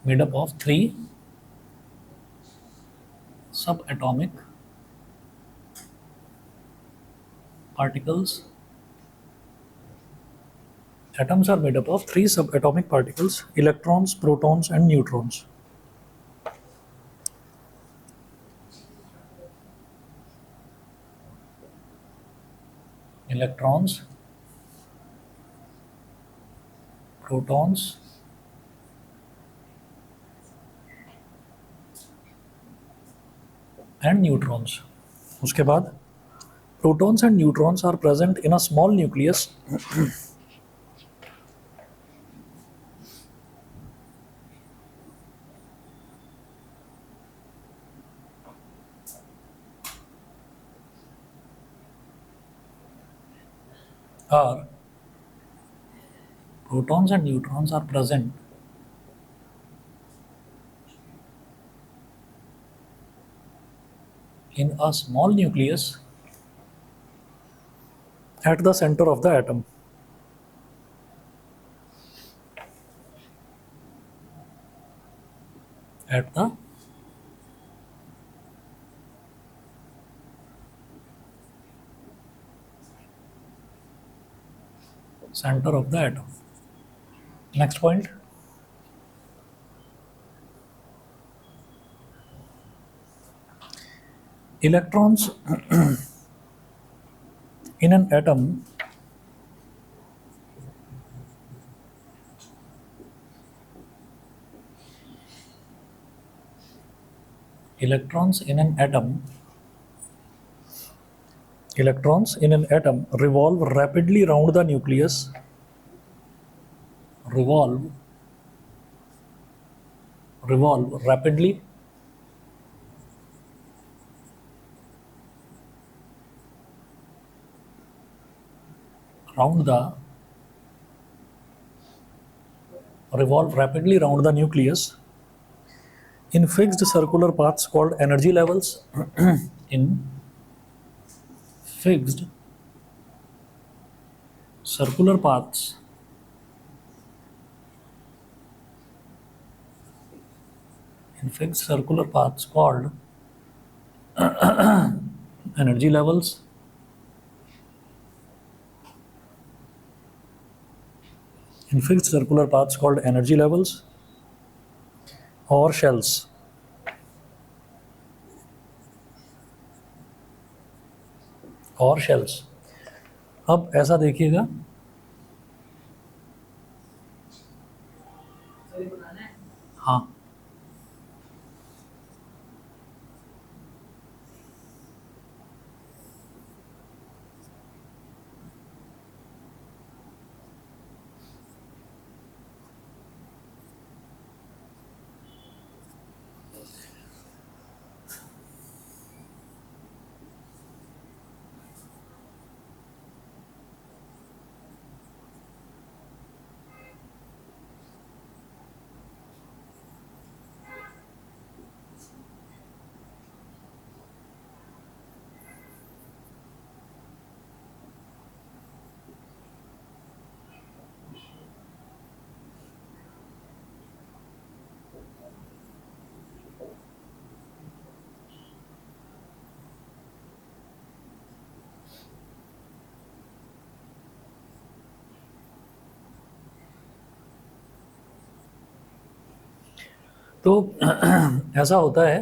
made up of three subatomic particles. Atoms are made up of three subatomic particles: electrons, protons, and neutrons. Electrons, protons, and neutrons. उसके बाद protons and neutrons are present in a small nucleus are protons and neutrons are present in a small nucleus at the center of the atom. At the center of the atom. Next point. Electrons in an atom electrons in an atom revolve rapidly round the nucleus revolve rapidly round the nucleus in fixed circular paths called energy levels. In fixed circular paths called energy levels. In fixed circular paths called energy levels or shells. अब ऐसा देखिएगा, हाँ तो ऐसा होता है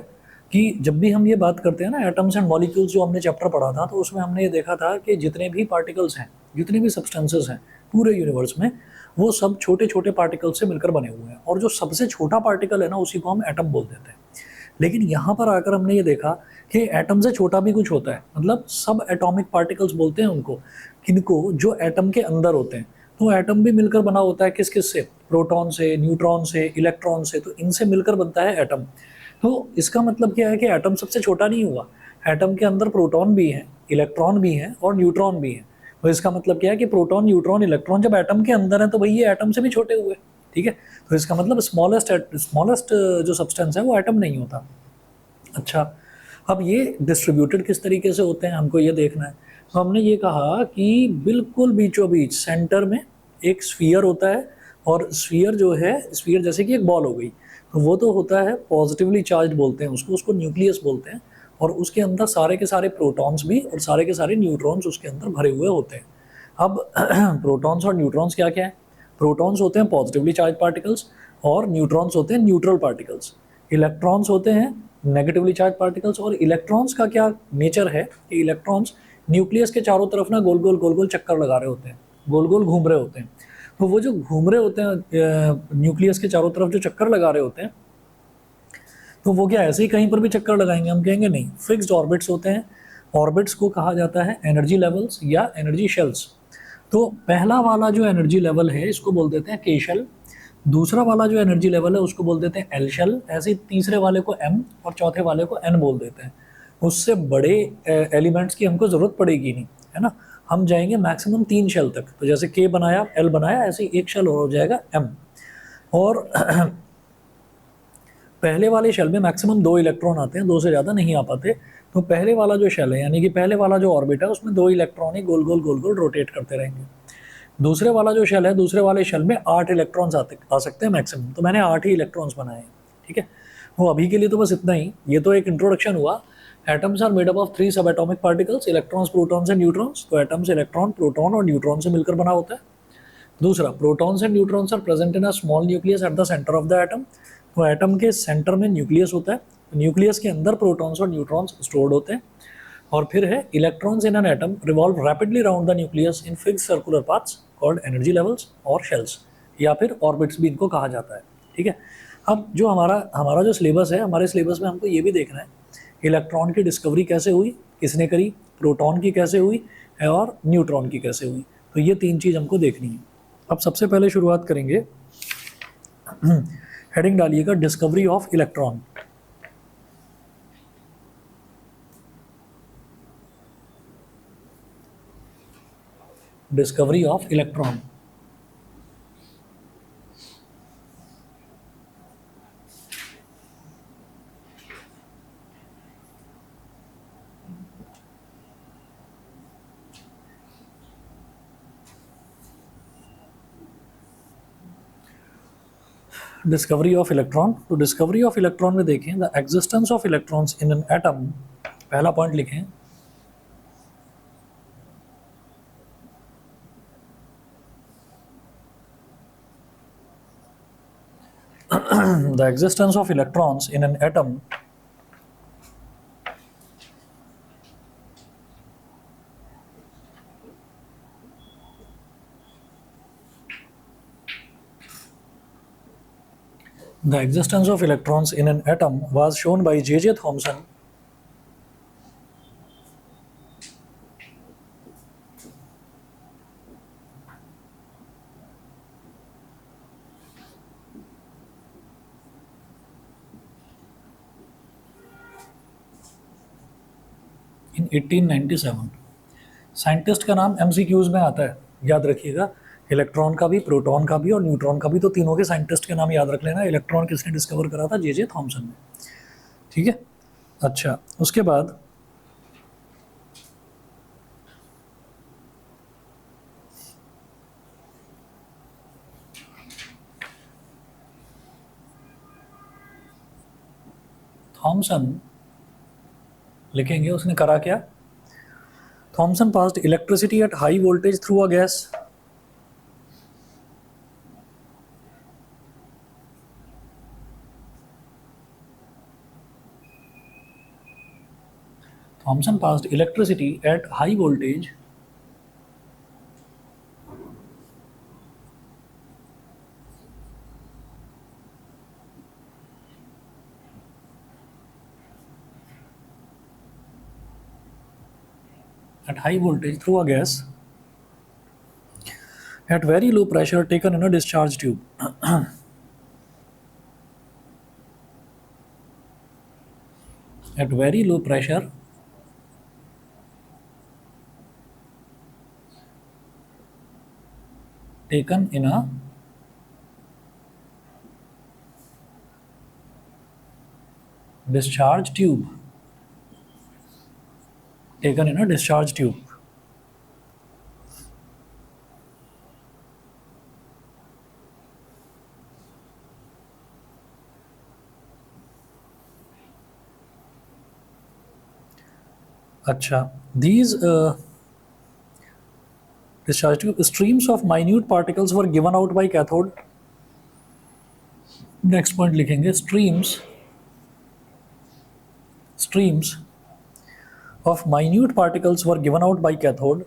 कि जब भी हम ये बात करते हैं ना एटम्स एंड मॉलिक्यूल्स, जो हमने चैप्टर पढ़ा था, तो उसमें हमने ये देखा था कि जितने भी पार्टिकल्स हैं, जितने भी सब्सटेंसेस हैं पूरे यूनिवर्स में, वो सब छोटे छोटे पार्टिकल्स से मिलकर बने हुए हैं, और जो सबसे छोटा पार्टिकल है ना, उसी को हम एटम बोल देते हैं। लेकिन यहाँ पर आकर हमने ये देखा कि एटम से छोटा भी कुछ होता है, मतलब सब एटॉमिक पार्टिकल्स बोलते हैं उनको, किनको, जो एटम के अंदर होते हैं। तो एटम भी मिलकर बना होता है किस किस से, प्रोटॉन से, न्यूट्रॉन से, इलेक्ट्रॉन से, तो इनसे मिलकर बनता है एटम। तो इसका मतलब क्या है कि एटम सबसे छोटा नहीं हुआ, एटम के अंदर प्रोटॉन भी है, इलेक्ट्रॉन भी है और न्यूट्रॉन भी है। तो इसका मतलब क्या है कि प्रोटॉन, न्यूट्रॉन, इलेक्ट्रॉन जब एटम के अंदर है तो भाई ये एटम से भी छोटे हुए, ठीक है। तो इसका मतलब स्मॉलेस्ट जो सब्सटेंस है वो एटम नहीं होता। अच्छा, अब ये डिस्ट्रीब्यूटेड किस तरीके से होते हैं हमको ये देखना है। तो हमने ये कहा कि बिल्कुल बीचों बीच सेंटर में एक स्फीयर होता है, और स्फीयर जो है, स्फीयर जैसे कि एक बॉल हो गई, तो वो तो होता है पॉजिटिवली चार्ज बोलते हैं उसको, उसको न्यूक्लियस बोलते हैं। और उसके अंदर सारे के सारे प्रोटॉन्स भी और सारे के सारे न्यूट्रॉन्स उसके अंदर भरे हुए होते हैं। अब प्रोटॉन्स और न्यूट्रॉन्स क्या क्या है? प्रोटॉन्स होते हैं पॉजिटिवली चार्ज पार्टिकल्स और न्यूट्रॉन्स होते हैं न्यूट्रल पार्टिकल्स। इलेक्ट्रॉन्स होते हैं नेगेटिवली चार्ज पार्टिकल्स। और इलेक्ट्रॉन्स का क्या नेचर है कि इलेक्ट्रॉन्स न्यूक्लियस के चारों तरफ ना गोल गोल चक्कर लगा रहे होते हैं, गोल गोल घूम रहे होते हैं। तो वो जो घूम रहे होते हैं न्यूक्लियस के चारों तरफ जो चक्कर लगा रहे होते हैं, तो वो क्या ऐसे ही कहीं पर भी चक्कर लगाएंगे? हम कहेंगे नहीं, फिक्स्ड ऑर्बिट्स होते हैं। ऑर्बिट्स को कहा जाता है एनर्जी लेवल्स या एनर्जी शेल्स। तो पहला वाला जो एनर्जी लेवल है इसको बोल देते हैं के शेल, दूसरा वाला जो एनर्जी लेवल है उसको बोल देते हैं एल शेल, ऐसे ही तीसरे वाले को एम और चौथे वाले को एन बोल देते हैं। उससे बड़े एलिमेंट्स की हमको ज़रूरत पड़ेगी नहीं, है ना। हम जाएंगे मैक्सिमम 3 शेल तक। तो जैसे के बनाया, एल बनाया, ऐसे ही एक शेल और हो जाएगा एम। और पहले वाले शेल में मैक्सिमम 2 इलेक्ट्रॉन आते हैं, 2 से ज़्यादा नहीं आ पाते। तो पहले वाला जो शेल है, यानी कि पहले वाला जो ऑर्बिट है, उसमें 2 इलेक्ट्रॉन ही गोल गोल रोटेट करते रहेंगे। दूसरे वाला जो शेल है, दूसरे वाले शेल में 8 इलेक्ट्रॉन्स आ सकते हैं मैक्सिमम। तो मैंने 8 ही इलेक्ट्रॉन्स बनाए हैं, ठीक है। वो अभी के लिए तो बस इतना ही, ये तो एक इंट्रोडक्शन हुआ। Atoms are made up of 3 subatomic particles, electrons, protons and neutrons. तो एटम्स इलेक्ट्रॉन, प्रोटॉन और न्यूट्रॉन से मिलकर बना होता है। दूसरा, protons and neutrons are present in a small nucleus at the centre of the atom. तो atom के सेंटर में न्यूक्लियस होता है, न्यूक्लियस के अंदर प्रोटॉन्स और न्यूट्रॉन्स स्टोर्ड होते हैं। और फिर है electrons in an atom revolve rapidly round the nucleus in fixed circular paths called energy levels और शेल्स, या फिर ऑर्बिट्स भी इनको कहा जाता है, ठीक है। अब जो हमारा हमारा जो सिलेबस है, हमारे सिलेबस में हमको ये भी देखना है इलेक्ट्रॉन की डिस्कवरी कैसे हुई, किसने करी, प्रोटॉन की कैसे हुई और न्यूट्रॉन की कैसे हुई। तो ये 3 चीज़ हमको देखनी है। अब सबसे पहले शुरुआत करेंगे, हेडिंग डालिएगा discovery of electron. Discovery of electron. Discovery of electron. तो डिस्कवरी ऑफ इलेक्ट्रॉन में देखें, the existence of electrons in an atom. पहला पॉइंट लिखें, the existence of electrons in an atom the existence of electrons in an atom was shown by J.J. Thomson in 1897। Scientist का नाम MCQs में आता है, याद रखिएगा। इलेक्ट्रॉन का भी, प्रोटॉन का भी और न्यूट्रॉन का भी, तो तीनों के साइंटिस्ट के नाम याद रख लेना। इलेक्ट्रॉन किसने डिस्कवर करा था? J.J. थॉमसन ने, ठीक है। अच्छा, उसके बाद थॉमसन लिखेंगे, उसने करा क्या? Thomson passed electricity at high voltage through a gas. Thomson passed electricity at high voltage through a gas at very low pressure taken in a discharge tube. At very low pressure taken in a discharge tube. Taken in a discharge tube. अच्छा, these discharge streams of minute particles were given out by cathode. Next point लिखेंगे, streams of minute particles were given out by cathode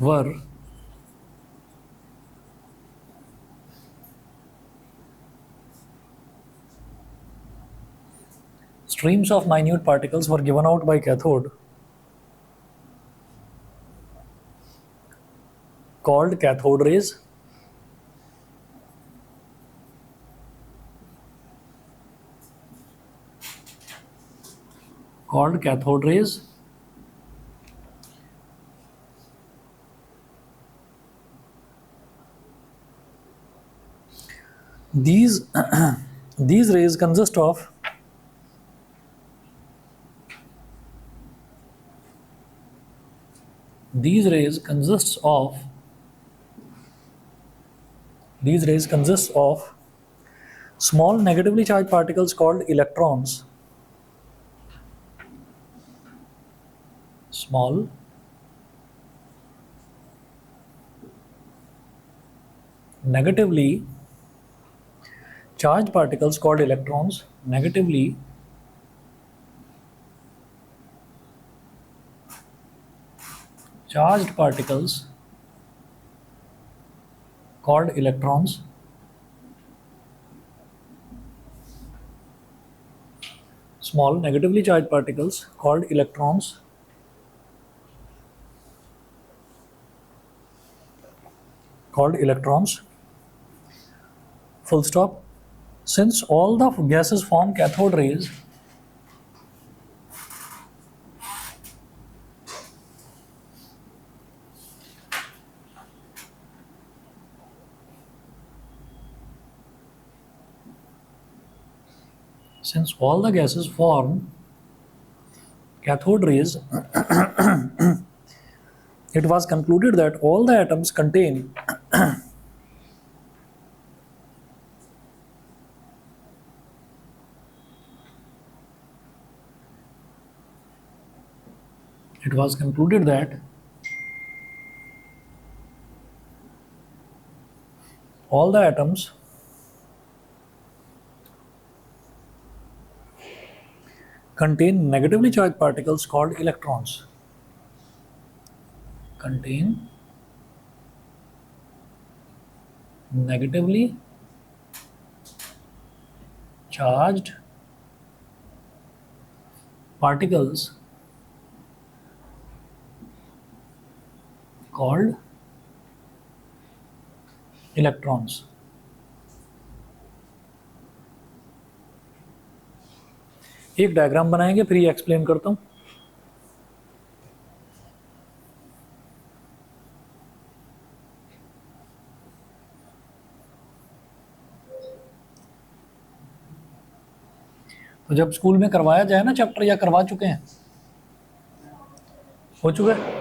were streams of minute particles were given out by cathode called cathode rays. Called cathode rays. These these rays consist of these rays consists of small negatively charged particles called electrons. Small negatively charged particles called electrons. Negatively charged particles called electrons. Small negatively charged particles called electrons full stop. Since all the gases form cathode rays, since all the gases form cathode rays, it was concluded that all the atoms contain it was concluded that all the atoms contain negatively charged particles called electrons. Contain negatively charged particles called electrons. एक diagram बनाएंगे, फिर ये explain करता हूं। तो जब school में करवाया जाए ना चैप्टर, या करवा चुके हैं? हो चुका है?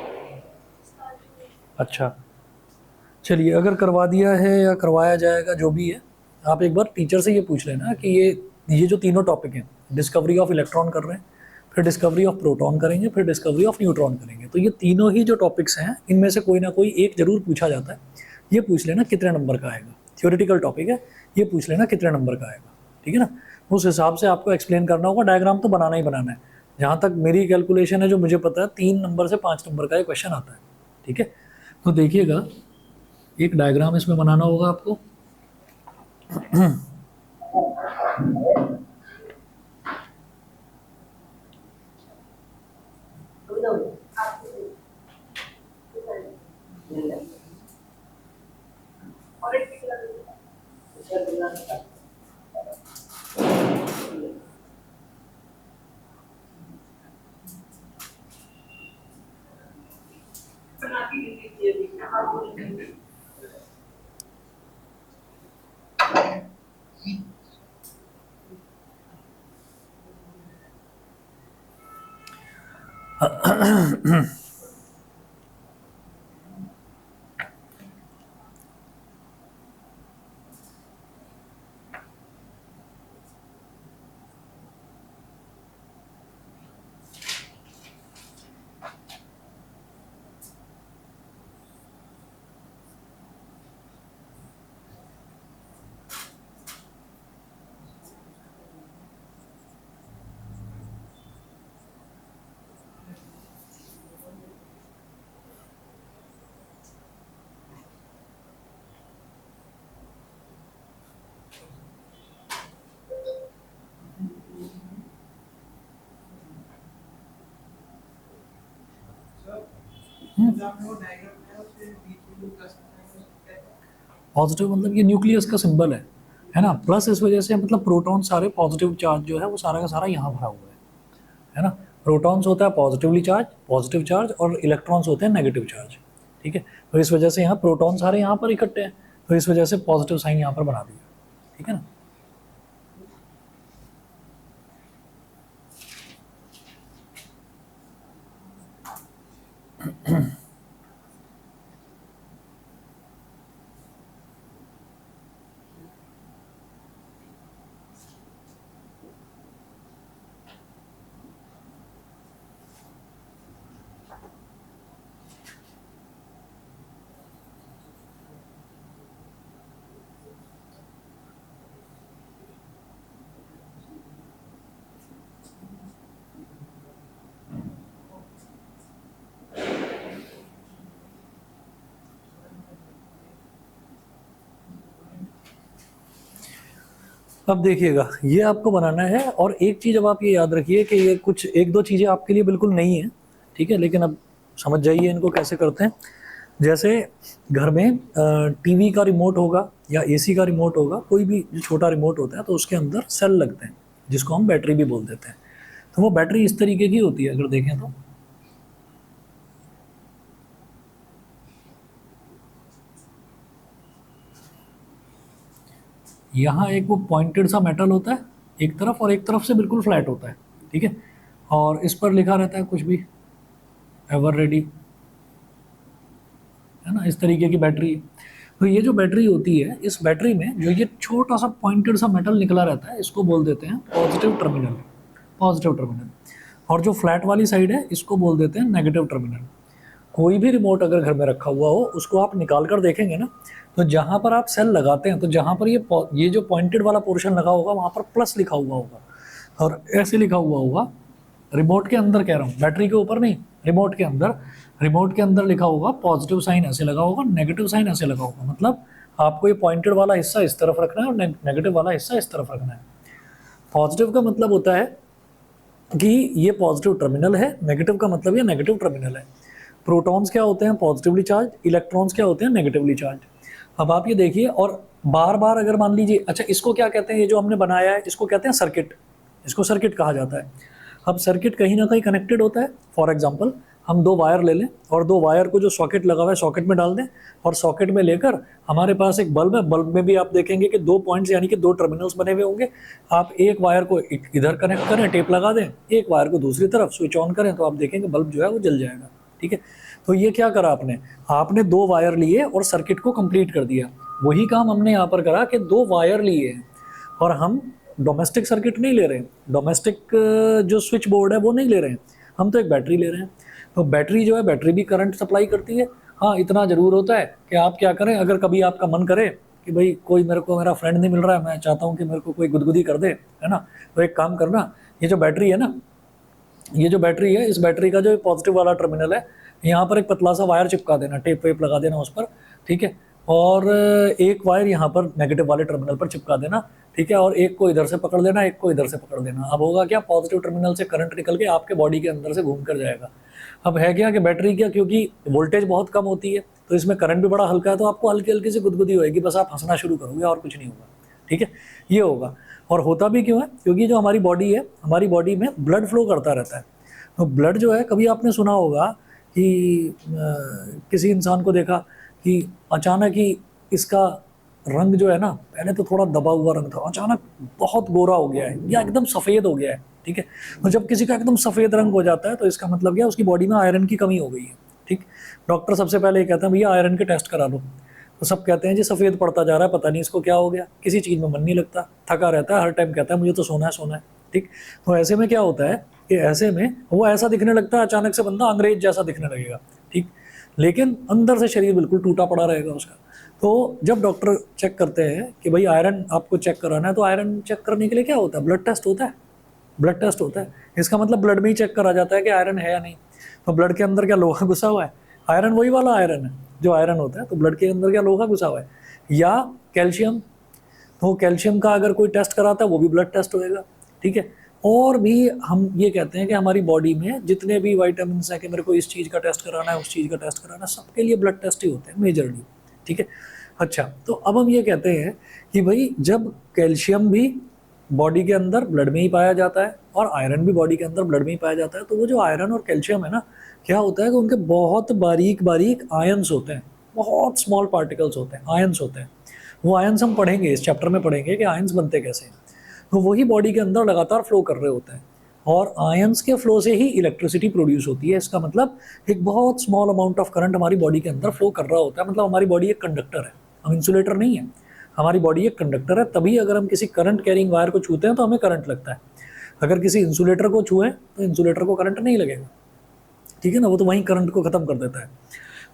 अच्छा, चलिए, अगर करवा दिया है या करवाया जाएगा, जो भी है, आप एक बार टीचर से ये पूछ लेना कि ये जो तीनों टॉपिक हैं, डिस्कवरी ऑफ इलेक्ट्रॉन कर रहे हैं, फिर डिस्कवरी ऑफ प्रोटॉन करेंगे, फिर डिस्कवरी ऑफ न्यूट्रॉन करेंगे, तो ये तीनों ही जो टॉपिक्स हैं, इनमें से कोई ना कोई एक जरूर पूछा जाता है। ये पूछ लेना कितने नंबर का आएगा, थ्योरेटिकल टॉपिक है, ये पूछ लेना कितने नंबर का आएगा, ठीक है ना? उस हिसाब से आपको एक्सप्लेन करना होगा। डायग्राम तो बनाना ही बनाना है। जहाँ तक मेरी कैलकुलेशन है, जो मुझे पता है, 3 नंबर से 5 नंबर का ये क्वेश्चन आता है, ठीक है? तो देखिएगा, एक डायग्राम इसमें बनाना होगा आपको। पॉजिटिव मतलब ये न्यूक्लियस का सिंबल है ना, प्लस इस वजह से मतलब प्रोटॉन सारे पॉजिटिव चार्ज जो है वो सारा का सारा यहाँ भरा हुआ है ना। प्रोटॉन्स होता है पॉजिटिव चार्ज और इलेक्ट्रॉन्स होते हैं नेगेटिव चार्ज, ठीक है। तो इस वजह से यहाँ प्रोटॉन सारे यहाँ पर इकट्ठे हैं, तो इस वजह से पॉजिटिव साइन यहाँ पर बना दिया, ठीक है ना। अब देखिएगा ये आपको बनाना है, और एक चीज़ अब आप ये याद रखिए कि ये कुछ एक दो चीज़ें आपके लिए बिल्कुल नहीं है, ठीक है, लेकिन अब समझ जाइए इनको कैसे करते हैं। जैसे घर में टीवी का रिमोट होगा या एसी का रिमोट होगा, कोई भी जो छोटा रिमोट होता है तो उसके अंदर सेल लगते हैं जिसको हम बैटरी भी बोल देते हैं। तो वो बैटरी इस तरीके की होती है, अगर देखें तो यहाँ एक वो पॉइंटेड सा मेटल होता है एक तरफ, और एक तरफ से बिल्कुल फ्लैट होता है, ठीक है, और इस पर लिखा रहता है कुछ भी, एवर रेडी, है ना, इस तरीके की बैटरी। तो ये जो बैटरी होती है, इस बैटरी में जो ये छोटा सा पॉइंटेड सा मेटल निकला रहता है, इसको बोल देते हैं पॉजिटिव टर्मिनल, पॉजिटिव टर्मिनल। और जो फ्लैट वाली साइड है इसको बोल देते हैं नेगेटिव टर्मिनल। कोई भी रिमोट अगर घर में रखा हुआ हो, उसको आप निकाल कर देखेंगे ना, तो जहाँ पर आप सेल लगाते हैं, तो जहाँ पर ये जो पॉइंटेड वाला पोर्शन लगा होगा वहाँ पर प्लस लिखा हुआ होगा, और ऐसे लिखा हुआ होगा, रिमोट के अंदर कह रहा हूँ, बैटरी के ऊपर नहीं, रिमोट के अंदर लिखा होगा पॉजिटिव साइन ऐसे लगा होगा, नेगेटिव साइन ऐसे लगा होगा। मतलब आपको ये पॉइंटेड वाला हिस्सा इस तरफ रखना है और नेगेटिव वाला हिस्सा इस तरफ रखना है। पॉजिटिव का मतलब होता है कि ये पॉजिटिव टर्मिनल है, नेगेटिव का मतलब ये नेगेटिव टर्मिनल है। प्रोटॉन्स क्या होते हैं? Positively charge. इलेक्ट्रॉन्स क्या होते हैं? Negatively charge. अब आप ये देखिए, और बार बार अगर मान लीजिए, अच्छा इसको क्या कहते हैं, ये जो हमने बनाया है इसको कहते हैं सर्किट, इसको सर्किट कहा जाता है। अब सर्किट कहीं ना कहीं कनेक्टेड होता है। फॉर एग्जांपल हम दो वायर ले लें और दो वायर को जो सॉकेट लगा हुआ है सॉकेट में डाल दें, और सॉकेट में लेकर हमारे पास एक बल्ब है, बल्ब में भी आप देखेंगे कि दो पॉइंट्स यानी कि दो टर्मिनल्स बने हुए होंगे। आप एक वायर को इधर कनेक्ट करें, टेप लगा दें, एक वायर को दूसरी तरफ स्विच ऑन करें, तो आप देखेंगे बल्ब जो है वो जल जाएगा, ठीक है। तो ये क्या करा आपने दो वायर लिए और सर्किट को कंप्लीट कर दिया। वही काम हमने यहाँ पर करा कि दो वायर लिए और हम डोमेस्टिक सर्किट नहीं ले रहे हैं, डोमेस्टिक जो स्विच बोर्ड है वो नहीं ले रहे हैं, हम तो एक बैटरी ले रहे हैं। तो बैटरी जो है, बैटरी भी करंट सप्लाई करती है। हाँ, इतना ज़रूर होता है कि आप क्या करें, अगर कभी आपका मन करे कि भाई कोई मेरा फ्रेंड नहीं मिल रहा है, मैं चाहता हूँ कि मेरे को कोई गुदगुदी कर दे, है ना, तो एक काम करना, ये जो बैटरी है ना, ये जो बैटरी है, इस बैटरी का जो पॉजिटिव वाला टर्मिनल है, यहाँ पर एक पतला सा वायर चिपका देना, टेप वेप लगा देना उस पर, ठीक है, और एक वायर यहाँ पर नेगेटिव वाले टर्मिनल पर चिपका देना, ठीक है, और एक को इधर से पकड़ लेना, एक को इधर से पकड़ देना। अब होगा क्या, पॉजिटिव टर्मिनल से करंट निकल के आपके बॉडी के अंदर से घूम कर जाएगा। अब है क्या कि बैटरी क्या, क्योंकि वोल्टेज बहुत कम होती है तो इसमें करंट भी बड़ा हल्का है, तो आपको हल्की हल्की सी गुदगुदी होगी, बस आप हंसना शुरू करोगे और कुछ नहीं होगा, ठीक है, ये होगा। और होता भी क्यों है, क्योंकि जो हमारी बॉडी है, हमारी बॉडी में ब्लड फ्लो करता रहता है। तो ब्लड जो है, कभी आपने सुना होगा कि किसी इंसान को देखा कि अचानक ही इसका रंग जो है ना, पहले तो थोड़ा दबा हुआ रंग था, अचानक बहुत गोरा हो गया है या एकदम सफ़ेद हो गया है, ठीक है। तो जब किसी का एकदम सफ़ेद रंग हो जाता है तो इसका मतलब क्या, उसकी बॉडी में आयरन की कमी हो गई है, ठीक। डॉक्टर सबसे पहले ये कहते हैं भैया आयरन के टेस्ट करा लो, तो सब कहते हैं जी सफ़ेद पड़ता जा रहा है, पता नहीं इसको क्या हो गया, किसी चीज़ में मन नहीं लगता, थका रहता है, हर टाइम कहता है मुझे तो सोना है, ठीक। तो ऐसे में क्या होता है कि ऐसे में वो ऐसा दिखने लगता है, अचानक से बंदा अंग्रेज जैसा दिखने लगेगा, ठीक, लेकिन अंदर से शरीर बिल्कुल टूटा पड़ा रहेगा उसका। तो जब डॉक्टर चेक करते हैं कि भाई आयरन आपको चेक कराना है, तो आयरन चेक करने के लिए क्या होता है, ब्लड टेस्ट होता है, ब्लड टेस्ट होता है। इसका मतलब ब्लड में ही चेक करा जाता है कि आयरन है या नहीं। तो ब्लड के अंदर क्या लोहा घुसा हुआ है, आयरन वही वाला आयरन है जो आयरन होता है, तो ब्लड के अंदर क्या लोहा घुसा हुआ है, या कैल्शियम, तो कैल्शियम का अगर कोई टेस्ट कराता है वो भी ब्लड टेस्ट होएगा, ठीक है। और भी हम ये कहते हैं कि हमारी बॉडी में जितने भी विटामिन हैं कि मेरे को इस चीज़ का टेस्ट कराना है, उस चीज़ का टेस्ट कराना है, सबके लिए ब्लड टेस्ट ही होते हैं मेजरली, ठीक है। अच्छा, तो अब हम ये कहते हैं कि भाई जब कैल्शियम भी बॉडी के अंदर ब्लड में ही पाया जाता है और आयरन भी बॉडी के अंदर ब्लड में ही पाया जाता है, तो वो जो आयरन और कैल्शियम है ना, क्या होता है कि उनके बहुत बारीक बारीक आयंस होते हैं, बहुत स्मॉल पार्टिकल्स होते हैं, आयंस होते हैं। वो आयंस हम पढ़ेंगे, इस चैप्टर में पढ़ेंगे कि आयंस बनते कैसे हैं। तो वही बॉडी के अंदर लगातार फ्लो कर रहे होते हैं और आयंस के फ्लो से ही इलेक्ट्रिसिटी प्रोड्यूस होती है। इसका मतलब एक बहुत स्मॉल अमाउंट ऑफ करंट हमारी बॉडी के अंदर फ्लो कर रहा होता है। मतलब हमारी बॉडी एक कंडक्टर है, हम इंसुलेटर नहीं है, हमारी बॉडी एक कंडक्टर है। तभी अगर हम किसी करंट कैरिंग वायर को छूते हैं तो हमें करंट लगता है, अगर किसी इंसुलेटर को छुएं तो इंसुलेटर को करंट नहीं लगेगा, ठीक है ना, वो तो वहीं करंट को ख़त्म कर देता है।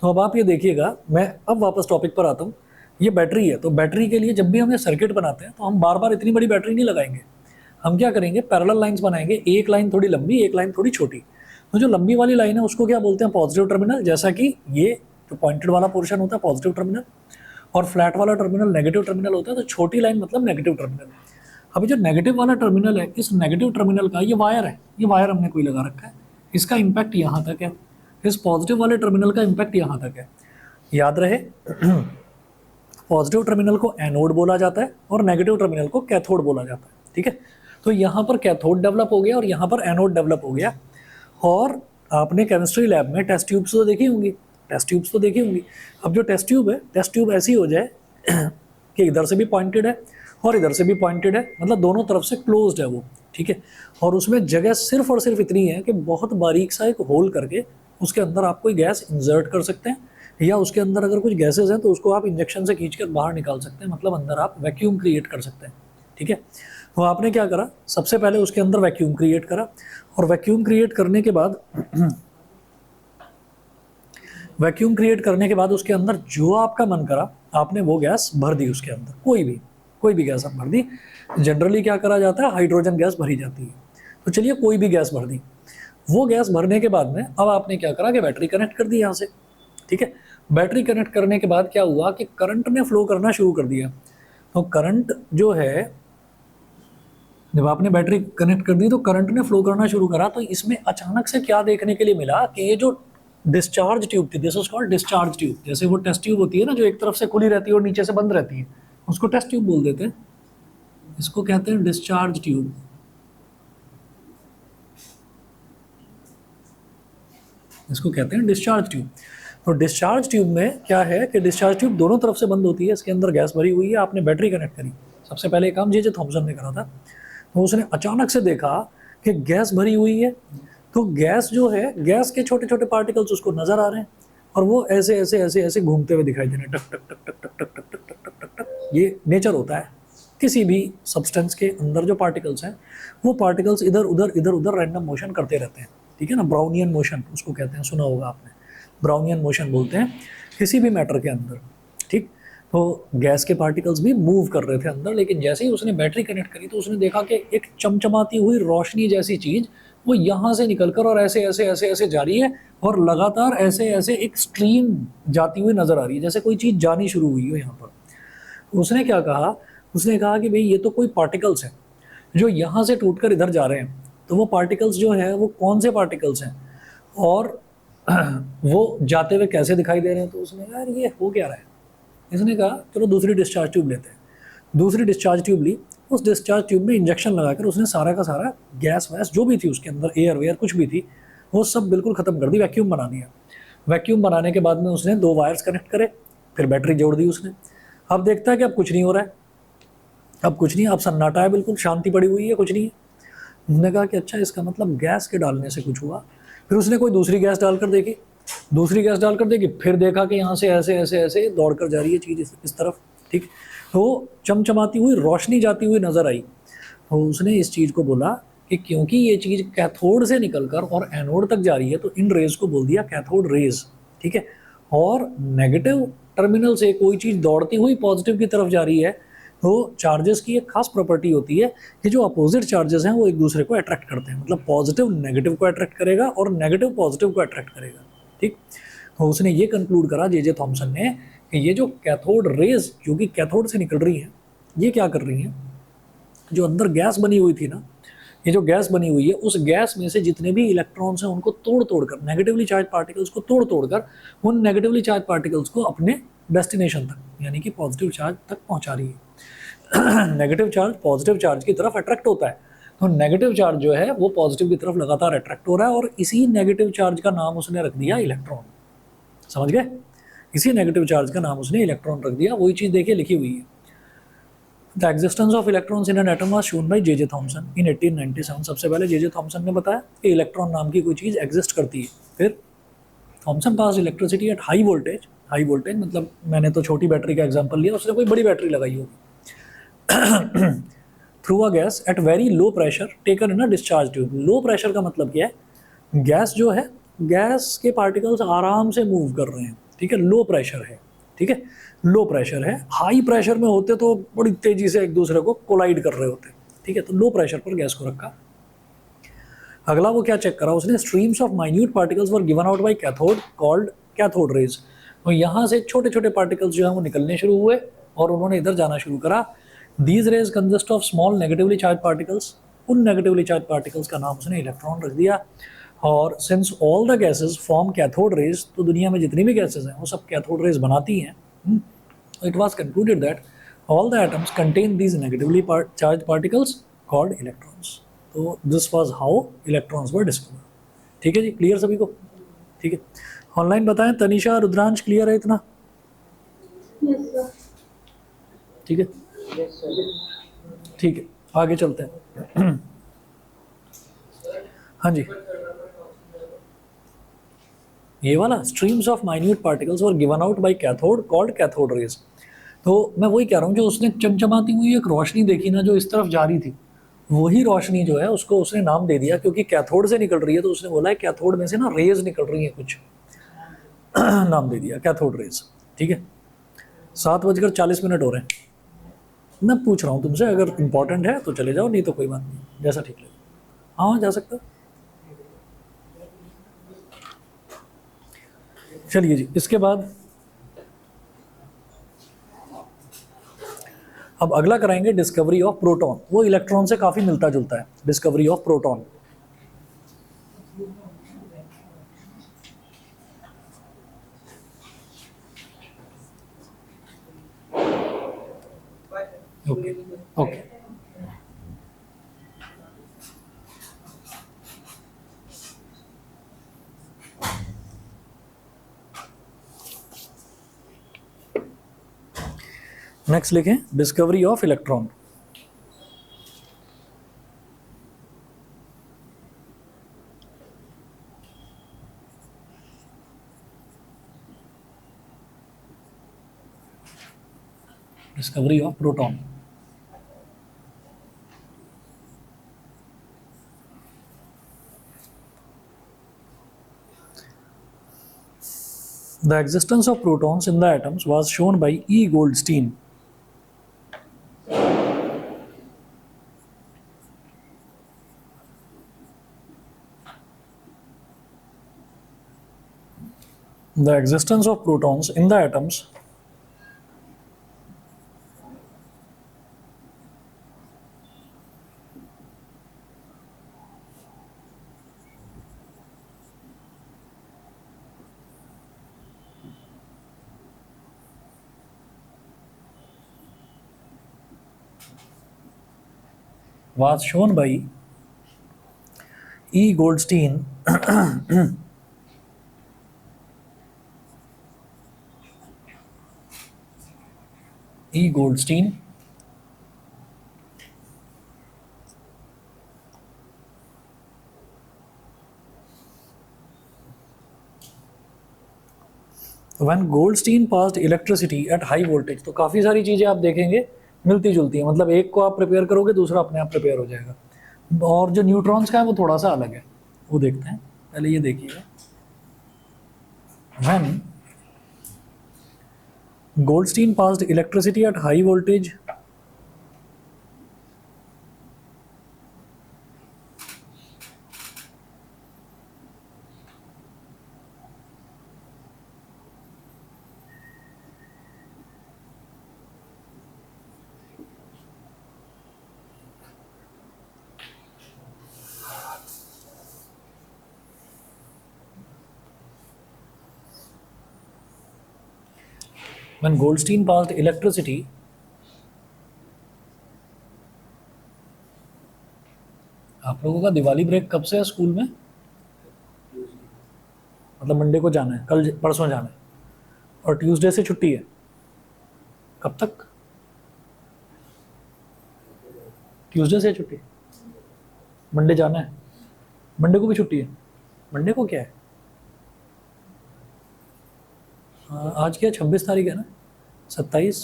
तो अब आप ये देखिएगा, मैं अब वापस टॉपिक पर आता हूँ। ये बैटरी है, तो बैटरी के लिए जब भी हम ये सर्किट बनाते हैं तो हम बार बार इतनी बड़ी बैटरी नहीं लगाएंगे। हम क्या करेंगे, पैरेलल लाइंस बनाएंगे, एक लाइन थोड़ी लंबी, एक लाइन थोड़ी छोटी। तो जो लंबी वाली लाइन है उसको क्या बोलते हैं, पॉजिटिव टर्मिनल, जैसा कि ये जो पॉइंटेड वाला पोर्शन होता है पॉजिटिव टर्मिनल, और फ्लैट वाला टर्मिनल नेगेटिव टर्मिनल होता है। तो छोटी लाइन मतलब नेगेटिव टर्मिनल। अभी जो नेगेटिव वाला टर्मिनल है, इस नेगेटिव टर्मिनल का ये वायर है, ये वायर हमने कोई लगा रखा है, इसका इम्पैक्ट यहाँ तक है। इस पॉजिटिव वाले टर्मिनल का इम्पैक्ट यहाँ तक है। याद रहे पॉजिटिव टर्मिनल को एनोड बोला जाता है और नेगेटिव टर्मिनल को कैथोड बोला जाता है, ठीक है। तो यहाँ पर कैथोड डेवलप हो गया और यहाँ पर एनोड डेवलप हो गया। और आपने केमिस्ट्री लैब में टेस्ट ट्यूब्स तो देखी होंगी, टेस्ट ट्यूब्स तो देखी होंगी। अब जो टेस्ट ट्यूब है, टेस्ट ट्यूब ऐसी हो जाए कि इधर से भी पॉइंटेड है और इधर से भी पॉइंटेड है, मतलब दोनों तरफ से क्लोज्ड है वो, ठीक है। और उसमें जगह सिर्फ और सिर्फ इतनी है कि बहुत बारीक सा एक होल करके उसके अंदर आप कोई गैस इंसर्ट कर सकते हैं, या उसके अंदर अगर कुछ गैसेज हैं तो उसको आप इंजेक्शन से खींचकर बाहर निकाल सकते हैं, मतलब अंदर आप वैक्यूम क्रिएट कर सकते हैं, ठीक है। तो आपने क्या करा, सबसे पहले उसके अंदर वैक्यूम क्रिएट करा, और वैक्यूम क्रिएट करने के बाद वैक्यूम क्रिएट करने के बाद उसके अंदर जो आपका मन करा आपने वो गैस भर दी उसके अंदर, कोई भी गैस आप भर दी। जनरली क्या करा जाता है, हाइड्रोजन गैस भरी जाती है। तो चलिए कोई भी गैस भर दी। वो गैस भरने के बाद में अब आपने क्या करा कि बैटरी कनेक्ट कर दी यहाँ से, ठीक है। बैटरी कनेक्ट करने के बाद क्या हुआ कि करंट ने फ्लो करना शुरू कर दिया। तो करंट जो है, जब आपने बैटरी कनेक्ट कर दी तो करंट ने फ्लो करना शुरू करा। तो इसमें अचानक से क्या देखने के लिए मिला कि ये जो डिस्चार्ज ट्यूब थी, this is called discharge tube. जैसे वो टेस्ट ट्यूब होती है ना जो एक तरफ से खुली रहती है और नीचे से बंद रहती है, उसको टेस्ट ट्यूब बोल देते हैं, इसको कहते हैं डिस्चार्ज ट्यूब। इसको कहते हैं डिस्चार्ज ट्यूब। तो डिस्चार्ज ट्यूब में क्या है कि डिस्चार्ज ट्यूब दोनों तरफ से बंद होती है, इसके अंदर गैस भरी हुई है, आपने बैटरी कनेक्ट करी। सबसे पहले काम जे थॉमसन ने करा था। तो उसने अचानक से देखा कि गैस भरी हुई है, तो गैस जो है, गैस के छोटे छोटे पार्टिकल्स उसको नजर आ रहे हैं और वो ऐसे ऐसे ऐसे ऐसे घूमते हुए दिखाई दे रहे हैं, टक टक टक टक टक टक टक टक टक टक टक। ये नेचर होता है किसी भी सब्सटेंस के अंदर जो पार्टिकल्स हैं, वो पार्टिकल्स इधर उधर रैंडम मोशन करते रहते हैं, ठीक है ना। ब्राउनियन मोशन उसको कहते हैं, सुना होगा आपने, ब्राउनियन मोशन बोलते हैं किसी भी मैटर के अंदर, ठीक। तो गैस के पार्टिकल्स भी मूव कर रहे थे अंदर, लेकिन जैसे ही उसने बैटरी कनेक्ट करी तो उसने देखा कि एक चमचमाती हुई रोशनी जैसी चीज़ वो यहाँ से निकलकर और ऐसे ऐसे ऐसे ऐसे जा रही है और लगातार ऐसे ऐसे एक स्ट्रीम जाती हुई नज़र आ रही है, जैसे कोई चीज़ जानी शुरू हुई हो यहाँ पर। उसने क्या कहा, उसने कहा कि भाई ये तो कोई पार्टिकल्स हैं जो यहाँ से टूटकर इधर जा रहे हैं। तो वो पार्टिकल्स जो हैं वो कौन से पार्टिकल्स हैं और वो जाते हुए कैसे दिखाई दे रहे हैं। तो उसने कहा यार ये हो क्या रहा है। इसने कहा चलो दूसरी डिस्चार्ज ट्यूब लेते हैं। दूसरी डिस्चार्ज ट्यूब ली, उस डिस्चार्ज ट्यूब में इंजेक्शन लगाकर उसने सारा का सारा गैस वैस जो भी थी उसके अंदर, एयर वेयर कुछ भी थी, वो सब बिल्कुल ख़त्म कर दी, वैक्यूम बना दिया। वैक्यूम बनाने के बाद में उसने 2 वायर्स कनेक्ट करे, फिर बैटरी जोड़ दी उसने। अब देखता है कि अब कुछ नहीं हो रहा है, अब कुछ नहीं, अब सन्नाटा है, बिल्कुल शांति पड़ी हुई है, कुछ नहीं है। उसने कहा कि अच्छा इसका मतलब गैस के डालने से कुछ हुआ। फिर उसने कोई दूसरी गैस डालकर देखी, दूसरी गैस डालकर देखी, फिर देखा कि यहाँ से ऐसे ऐसे ऐसे दौड़ कर जा रही है चीज़ इस तरफ, ठीक। तो चमचमाती हुई रोशनी जाती हुई नज़र आई। तो उसने इस चीज़ को बोला कि क्योंकि ये चीज़ कैथोड से निकलकर और एनोड तक जा रही है तो इन रेज को बोल दिया कैथोड रेज, ठीक है। और नेगेटिव टर्मिनल से कोई चीज़ दौड़ती हुई पॉजिटिव की तरफ जा रही है तो चार्जेस की एक खास प्रॉपर्टी होती है कि जो अपोजिट चार्जेस हैं वो एक दूसरे को अट्रैक्ट करते हैं, मतलब पॉजिटिव नेगेटिव को अट्रैक्ट करेगा और नेगेटिव पॉजिटिव को अट्रैक्ट करेगा, ठीक। तो उसने ये कंक्लूड करा जे थॉमसन ने कि ये जो कैथोड रेज जो कि कैथोड से निकल रही है, ये क्या कर रही हैं, जो अंदर गैस बनी हुई थी ना, ये जो गैस बनी हुई है उस गैस में से जितने भी इलेक्ट्रॉन्स हैं उनको तोड़ तोड़कर, नेगेटिवली चार्ज पार्टिकल्स को तोड़ तोड़कर उन नेगेटिवली चार्ज पार्टिकल्स को अपने डेस्टिनेशन तक यानी कि पॉजिटिव चार्ज तक पहुंचा रही है। नेगेटिव चार्ज पॉजिटिव चार्ज की तरफ अट्रैक्ट होता है, तो नेगेटिव चार्ज जो है वो पॉजिटिव की तरफ लगातार अट्रैक्ट हो रहा है और इसी नेगेटिव चार्ज का नाम उसने रख दिया इलेक्ट्रॉन। समझ गए? इसी नेगेटिव चार्ज का नाम उसने इलेक्ट्रॉन रख दिया। वही चीज देखिए लिखी हुई है, the existence of electrons in an atom was shown by J Thomson in 1897। सबसे पहले जे थॉमसन ने बताया कि इलेक्ट्रॉन नाम की कोई चीज एग्जिस्ट करती है। फिर Thomson pass electricity at high voltage, high voltage मतलब मैंने तो छोटी बैटरी का एग्जांपल लिया, उसने कोई बड़ी बैटरी लगाई होगी, through a gas at very low pressure taken in a discharge tube. Low pressure का मतलब क्या है? गैस जो है, गैस के पार्टिकल्स आराम से मूव कर रहे हैं, ठीक है, लो प्रेशर है, ठीक है, लो प्रेशर है। हाई प्रेशर में होते तो बड़ी तेजी से एक दूसरे को कोलाइड कर रहे होते, ठीक है, तो लो प्रेशर पर गैस को रखा। अगला वो क्या चेक करा उसने? Streams of minute particles were given out by cathode called cathode rays. तो यहाँ से छोटे छोटे पार्टिकल्स जो है वो निकलने शुरू हुए और उन्होंने इधर जाना शुरू करा। These raise consist of small negatively charge particles. उन नेगेटिवली चार्ज पार्टिकल्स का नाम उसने इलेक्ट्रॉन रख दिया। और since all the gases form cathode rays, तो दुनिया में जितनी भी गैसेज हैं वो सब कैथोड रेज बनाती हैं। It was concluded that all the atoms contain these negatively charge particles called electrons. तो this was how electrons were discovered. ठीक है जी, क्लियर सभी को? ठीक है, ऑनलाइन बताएं तनिषा रुद्रांश, क्लियर है इतना? ठीक है, ठीक है, आगे चलते हैं। हाँ जी, ये वाला streams of minute particles were given out by cathode called cathode rays. तो मैं वही कह रहा हूँ, जो उसने चमचमाती हुई एक रोशनी देखी ना जो इस तरफ जा रही थी, वही रोशनी जो है उसको उसने नाम दे दिया, क्योंकि कैथोड से निकल रही है तो उसने बोला है कैथोड में से ना रेज निकल रही है कुछ, नाम दे दिया कैथोड रेज। ठीक है, 7:40 हो रहे हैं। मैं पूछ रहा हूँ तुमसे, अगर इंपॉर्टेंट है तो चले जाओ, नहीं तो कोई बात नहीं, जैसा ठीक लगे। हाँ, जा सकते हो। चलिए जी, इसके बाद अब अगला कराएंगे डिस्कवरी ऑफ प्रोटॉन। वो इलेक्ट्रॉन से काफी मिलता जुलता है, discovery of proton. Okay okay, next लिखें discovery of electron. Discovery of proton. The existence of protons in the atoms was shown by E. Goldstein. The existence of protons in the atoms was shown by E. Goldstein E. Goldstein when Goldstein passed electricity at high voltage। तो काफ़ी सारी चीज़ें आप देखेंगे मिलती जुलती हैं, मतलब एक को आप प्रिपेयर करोगे दूसरा अपने आप प्रिपेयर हो जाएगा। और जो न्यूट्रॉन्स का है वो थोड़ा सा अलग है, वो देखते हैं। पहले ये देखिएगा, when Goldstein passed electricity at high voltage When Goldstein passed electricity, आप लोगों का दिवाली ब्रेक कब से है स्कूल में? मतलब मंडे को जाना है, कल परसों जाना है, और ट्यूसडे से छुट्टी है। कब तक? ट्यूसडे से छुट्टी, मंडे जाना है, मंडे को भी छुट्टी है। मंडे को क्या है? आज क्या 26 तारीख है ना, 27।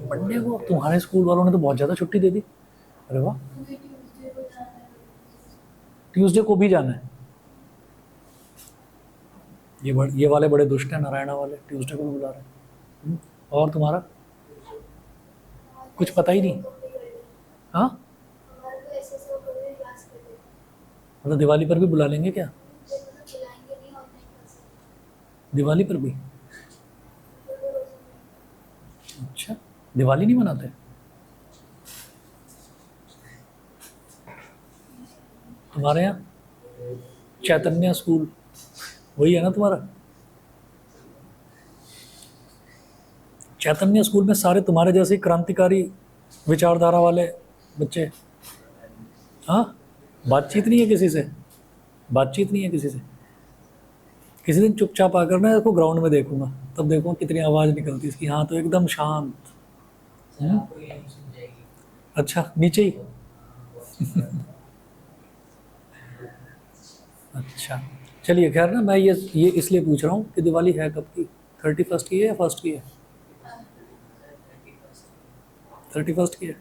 मंडे को तुम्हारे स्कूल वालों ने तो बहुत ज़्यादा छुट्टी दे दी। अरे वाह, ट्यूसडे को भी जाना है। ये वाले बड़े दुष्ट हैं, नारायणा वाले, ट्यूसडे को भी बुला रहे हैं। और तुम्हारा कुछ पता ही नहीं? हाँ, मतलब दिवाली पर भी बुला लेंगे क्या? दिवाली पर भी? अच्छा, दिवाली नहीं मनाते? तुम्हारे यहाँ चैतन्य स्कूल वही है ना तुम्हारा? चैतन्य स्कूल में सारे तुम्हारे जैसे क्रांतिकारी विचारधारा वाले बच्चे। हाँ, बातचीत नहीं है किसी से, बातचीत नहीं है किसी से। किसी दिन चुपचाप आकर मैं इसको ग्राउंड में देखूंगा, तब देखूंगा कितनी आवाज़ निकलती है इसकी। हाँ, तो एकदम शांत। अच्छा, नीचे ही। अच्छा, चलिए, खैर ना, मैं ये इसलिए पूछ रहा हूँ कि दिवाली है कब की? 31st की है या 1st की है? 31st की है।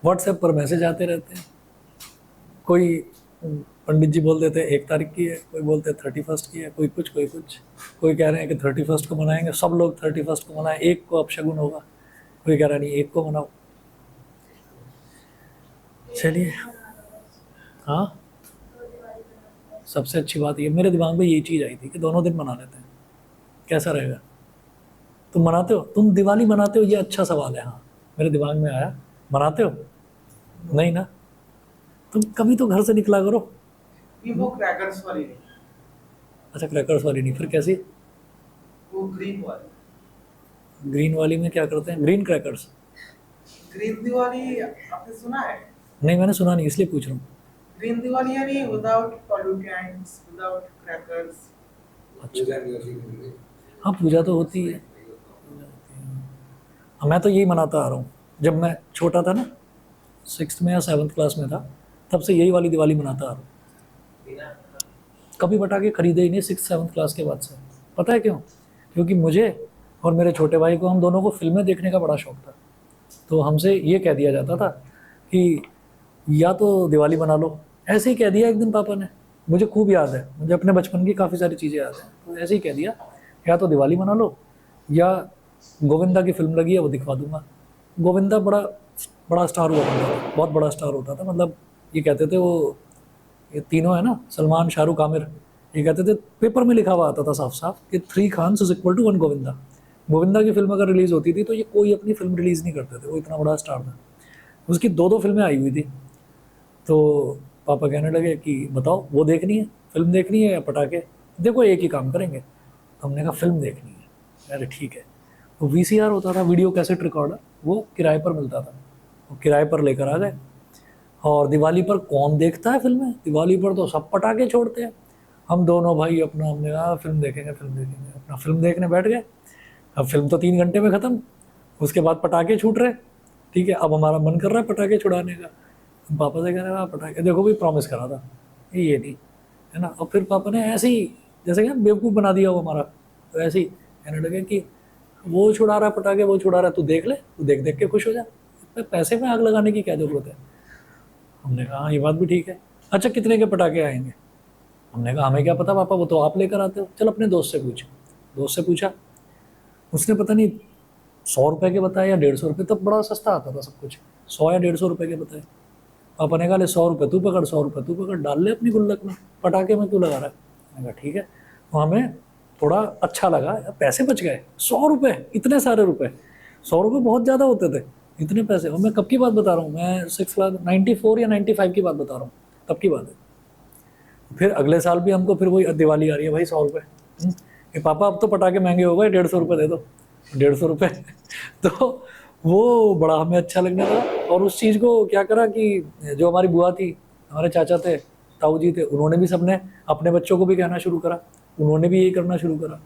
व्हाट्सएप पर मैसेज आते रहते हैं, कोई पंडित जी बोल देते हैं 1 तारीख की है, कोई बोलते हैं 31st की है, कोई कुछ कोई कुछ। कोई कह रहे हैं कि 31st को मनाएंगे, सब लोग 31st को मनाएं, 1 को अपशगुन होगा। कोई कह रहा नहीं, 1 को मनाओ। चलिए, हाँ, सबसे अच्छी बात ये, मेरे दिमाग में ये चीज़ आई थी कि दोनों दिन मना लेते हैं, कैसा रहेगा? तुम मनाते हो? तुम दिवाली मनाते हो? ये अच्छा सवाल है। हाँ, मेरे दिमाग में आया। मनाते हो? नहीं ना? तुम कभी तो घर से निकला करो। वो क्रैकर्स वाली नहीं। अच्छा, क्रैकर्स वाली नहीं, फिर कैसी? वो ग्रीन वाली। ग्रीन वाली में क्या करते हैं? Green crackers? ग्रीन दिवाली आपने सुना है? नहीं, मैंने सुना नहीं, इसलिए पूछ रहा हूँ। ग्रीन दिवाली यानी विदाउट पॉल्यूटेंट्स, विदाउट क्रैकर्स। अच्छा, हाँ, पूजा तो होती है। हाँ, मैं तो यही मनाता आ रहा हूँ। जब मैं छोटा था ना, 6th में या 7th क्लास में था, तब से यही वाली दिवाली मनाता आ रहा हूँ। कभी पटाखे खरीदे ही नहीं 6th-7th क्लास के बाद से। पता है क्यों? क्योंकि मुझे और मेरे छोटे भाई को, हम दोनों को फिल्में देखने का बड़ा शौक था। तो हमसे ये कह दिया जाता था कि या तो दिवाली मना लो। ऐसे ही कह दिया एक दिन पापा ने, मुझे खूब याद है, मुझे अपने बचपन की काफ़ी सारी चीज़ें याद हैं। तो ऐसे ही कह दिया, या तो दिवाली मना लो, या गोविंदा की फिल्म लगी है वो दिखवा दूंगा। गोविंदा बड़ा स्टार हुआ था, बहुत बड़ा स्टार होता था। मतलब ये कहते थे, वो ये तीनों है ना, सलमान, शाहरुख, आमिर, ये कहते थे, पेपर में लिखा हुआ आता था साफ साफ कि 3 Khans is equal to 1 Govinda. Govinda की फिल्म अगर रिलीज़ होती थी तो ये कोई अपनी फिल्म रिलीज़ नहीं करते थे, वो इतना बड़ा स्टार था। उसकी 2-2 फिल्में आई हुई थी। तो पापा कहने लगे कि बताओ, वो देखनी है, फिल्म देखनी है या पटाखे? देखो, एक ही काम करेंगे। तो हमने कहा फिल्म देखनी है। अरे ठीक है। वो VCR होता था, वीडियो कैसेट रिकॉर्डर, वो किराए पर मिलता था, वो किराए पर लेकर आ गए। और दिवाली पर कौन देखता है फिल्में? दिवाली पर तो सब पटाखे छोड़ते हैं। हम दोनों भाई अपना, हमने कहा फिल्म देखेंगे, अपना फिल्म देखने बैठ गए। अब फिल्म तो 3 घंटे में ख़त्म, उसके बाद पटाखे छूट रहे। ठीक है, अब हमारा मन कर रहा है पटाखे छुड़ाने का। हम पापा से कह रहे हैं, पटाखे देखो भी, प्रॉमिस करा था, ये नहीं है ना। और फिर पापा ने ऐसे ही, जैसे क्या बेवकूफ़ बना दिया वो हमारा। तो ऐसे ही कहने लगे कि वो छुड़ा रहा है पटाखे, वो छुड़ा रहा है, तू देख ले, तू देख देख के खुश हो जा, इतने पैसे में आग लगाने की क्या ज़रूरत है? हमने कहा हाँ, ये बात भी ठीक है। अच्छा, कितने के पटाखे आएंगे? हमने कहा हमें क्या पता पापा, वो तो आप लेकर आते हो। चल अपने दोस्त से पूछ। दोस्त से पूछा, उसने पता नहीं 100 रुपये के बताए या 150 रुपये, तब बड़ा सस्ता आता था सब कुछ, 100 या 150 रुपये के बताए। पापा ने कहा ले 100 रुपये तू पकड़, 100 रुपये तू पकड़, डाल ले अपनी गुल्लक में, पटाखे में क्यों लगा रहा है? मैंने कहा ठीक है। तो हमें थोड़ा अच्छा लगा, पैसे बच गए। 100 रुपये, इतने सारे रुपये, 100 रुपये बहुत ज़्यादा होते थे, इतने पैसे। और मैं कब की बात बता रहा हूँ, मैं 6 क्लास 94 या 95 की बात बता रहा हूँ, तब की बात है। फिर अगले साल भी हमको फिर वही दिवाली आ रही है भाई, 100 रुपये। कि पापा अब तो पटाखे महंगे हो गए, 150 रुपये दे दो, 150 रुपये। तो वो बड़ा हमें अच्छा लगने लगा। और उस चीज़ को क्या करा कि जो हमारी बुआ थी, हमारे चाचा थे, ताऊ जी थे, उन्होंने भी सबने अपने बच्चों को भी कहना शुरू करा, उन्होंने भी यही करना शुरू करा।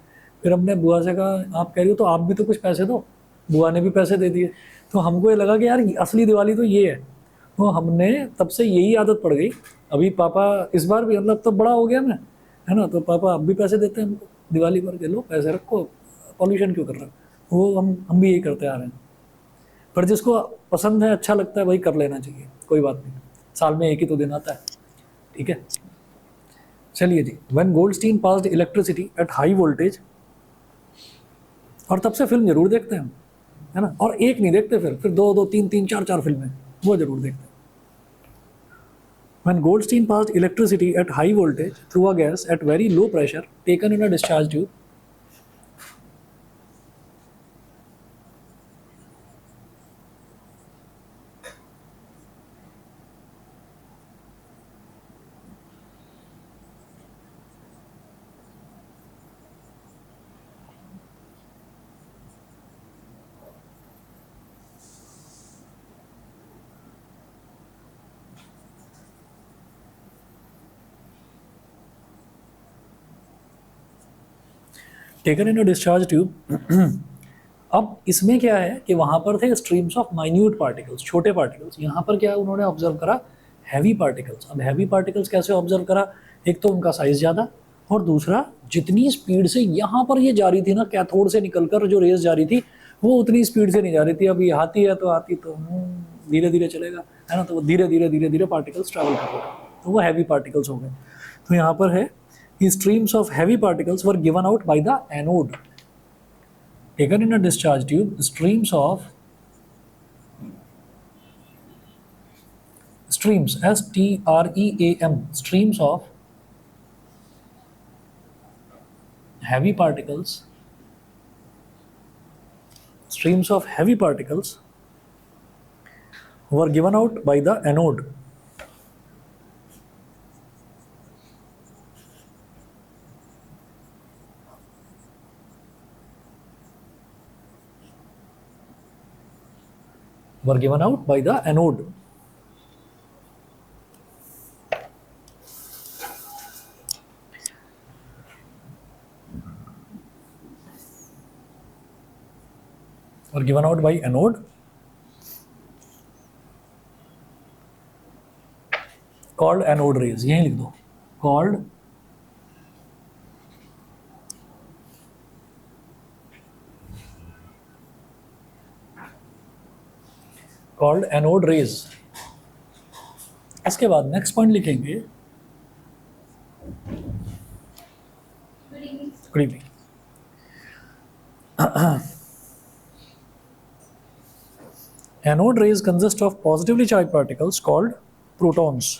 फिर हमने बुआ से कहा आप कह रही हो तो आप भी तो कुछ पैसे दो, बुआ ने भी पैसे दे दिए। तो हमको ये लगा कि यार असली दिवाली तो ये है। तो हमने तब से यही आदत पड़ गई। अभी पापा इस बार भी, मतलब तो बड़ा हो गया मैं, है ना, तो पापा अब भी पैसे देते हैं हमको दिवाली पर के, लो पैसे रखो, पॉल्यूशन क्यों कर रहे हो। वो हम भी यही करते आ रहे हैं। पर जिसको पसंद है, अच्छा लगता है, वही कर लेना चाहिए, कोई बात नहीं, साल में एक ही तो दिन आता है, ठीक है। चलिए जी, when Goldstein passed electricity at high voltage, और तब से फिल्म जरूर देखते हैं हम, है ना, और एक नहीं देखते, फिर दो दो तीन तीन चार चार फिल्में वो जरूर देखते हैं। When Goldstein passed electricity at high voltage through a gas at very low pressure taken in a discharge tube, taken in a discharge tube, अब इसमें क्या है कि वहां पर थे स्ट्रीम्स ऑफ माइन्यूट पार्टिकल्स, छोटे पार्टिकल्स। यहाँ पर क्या उन्होंने ऑब्जर्व करा, हैवी पार्टिकल्स। अब हैवी पार्टिकल्स कैसे ऑब्जर्व करा, एक तो उनका साइज ज़्यादा, और दूसरा जितनी स्पीड से यहाँ पर ये जा रही थी ना, कैथोड से निकलकर जो रेस जा रही थी, वो उतनी स्पीड से नहीं जा रही थी। अब ये आती है तो आती तो धीरे धीरे चलेगा, है ना, तो वो धीरे धीरे धीरे धीरे पार्टिकल्स ट्रैवल कर रहे हैं, तो वो हैवी पार्टिकल्स हो गए। तो यहाँ पर है कि streams of heavy particles were given out by the anode. Taken in a discharge tube, streams, STREAM, streams of heavy particles, were given out by the anode. Were given out by the anode. Were given out by anode, called anode rays. यहीं लिख दो, called anode rays. इसके बाद next point लिखेंगे, good evening. Anode rays consist of positively charged particles called protons.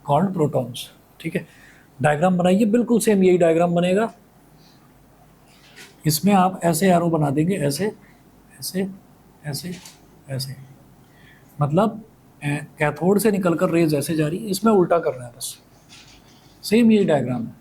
Called protons, ठीक है। Diagram बनाइए, बिल्कुल सेम यही डायग्राम बनेगा। इसमें आप ऐसे एरो बना देंगे, ऐसे ऐसे ऐसे ऐसे, मतलब कैथोड से निकलकर रेज ऐसे जा रही है, इसमें उल्टा करना है बस, सेम यही डायग्राम है।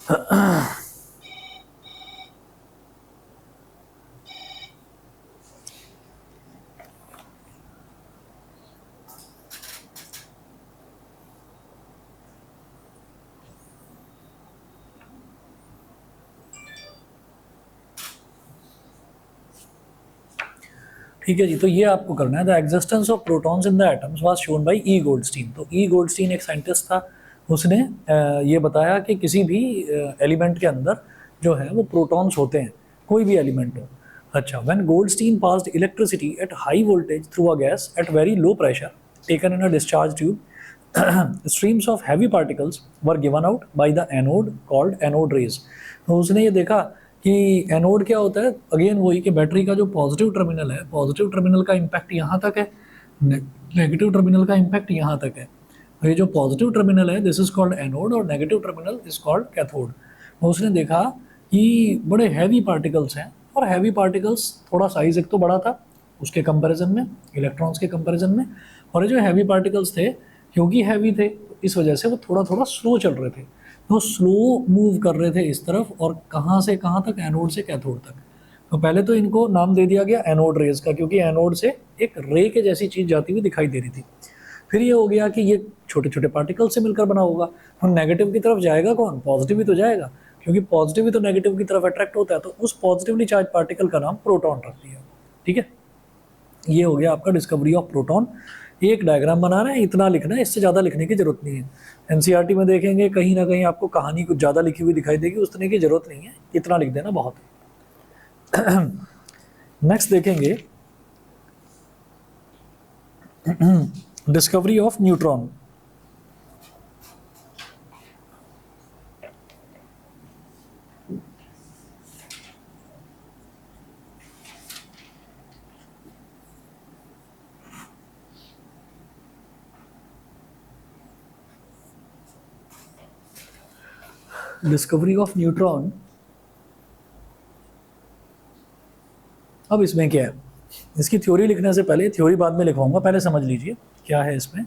ठीक है जी, तो ये आपको करना है। The existence of protons in the atoms was shown bye E Goldstein. तो ई गोल्डस्टीन एक साइंटिस्ट था, उसने ये बताया कि किसी भी एलिमेंट के अंदर जो है वो प्रोटॉन्स होते हैं, कोई भी एलिमेंट हो। अच्छा, when Goldstein passed electricity at high voltage through a gas at very low pressure taken in a discharge tube, streams of heavy particles were given out by the anode called anode rays। तो उसने ये देखा कि anode क्या होता है, again वही कि बैटरी का जो पॉजिटिव टर्मिनल है, पॉजिटिव टर्मिनल का इम्पैक्ट यहाँ तक है, नेगेटिव टर्मिनल का इम्पैक्ट यहाँ तक है। तो ये जो पॉजिटिव टर्मिनल है दिस इज कॉल्ड एनोड और negative terminal is called cathode. तो उसने देखा कि बड़े हैवी पार्टिकल्स हैं, और हैवी पार्टिकल्स थोड़ा साइज एक तो बड़ा था उसके कंपैरिजन में, इलेक्ट्रॉन्स के कंपैरिजन में, और ये जो हैवी पार्टिकल्स थे क्योंकि हैवी थे तो इस वजह से वो थोड़ा थोड़ा स्लो चल रहे थे, तो स्लो मूव कर रहे थे इस तरफ, और कहाँ से कहाँ तक, एनोड से कैथोड तक। तो पहले तो इनको नाम दे दिया गया एनोड रेज का, क्योंकि एनोड से एक रे के जैसी चीज़ जाती हुई दिखाई दे रही थी। फिर ये हो गया कि ये छोटे छोटे पार्टिकल से मिलकर बना होगा। तो नेगेटिव की तरफ जाएगा कौन, पॉजिटिव ही तो जाएगा, क्योंकि पॉजिटिव ही तो नेगेटिव की तरफ अट्रैक्ट होता है। तो उस पॉजिटिवली चार्ज पार्टिकल का नाम प्रोटॉन रख दिया। ठीक है, ये हो गया आपका डिस्कवरी ऑफ प्रोटॉन। एक डायग्राम बना रहे हैं, इतना लिखना है, इससे ज़्यादा लिखने की जरूरत नहीं है। एनसीईआरटी में देखेंगे कहीं ना कहीं आपको कहानी कुछ ज़्यादा लिखी हुई दिखाई देगी, उस तरह की जरूरत नहीं है, इतना लिख देना बहुत है। नेक्स्ट देखेंगे discovery of neutron. Discovery of neutron. अब इसमें क्या है, इसकी थ्योरी लिखने से पहले, थ्योरी बाद में लिखवाऊंगा, पहले समझ लीजिए क्या है इसमें।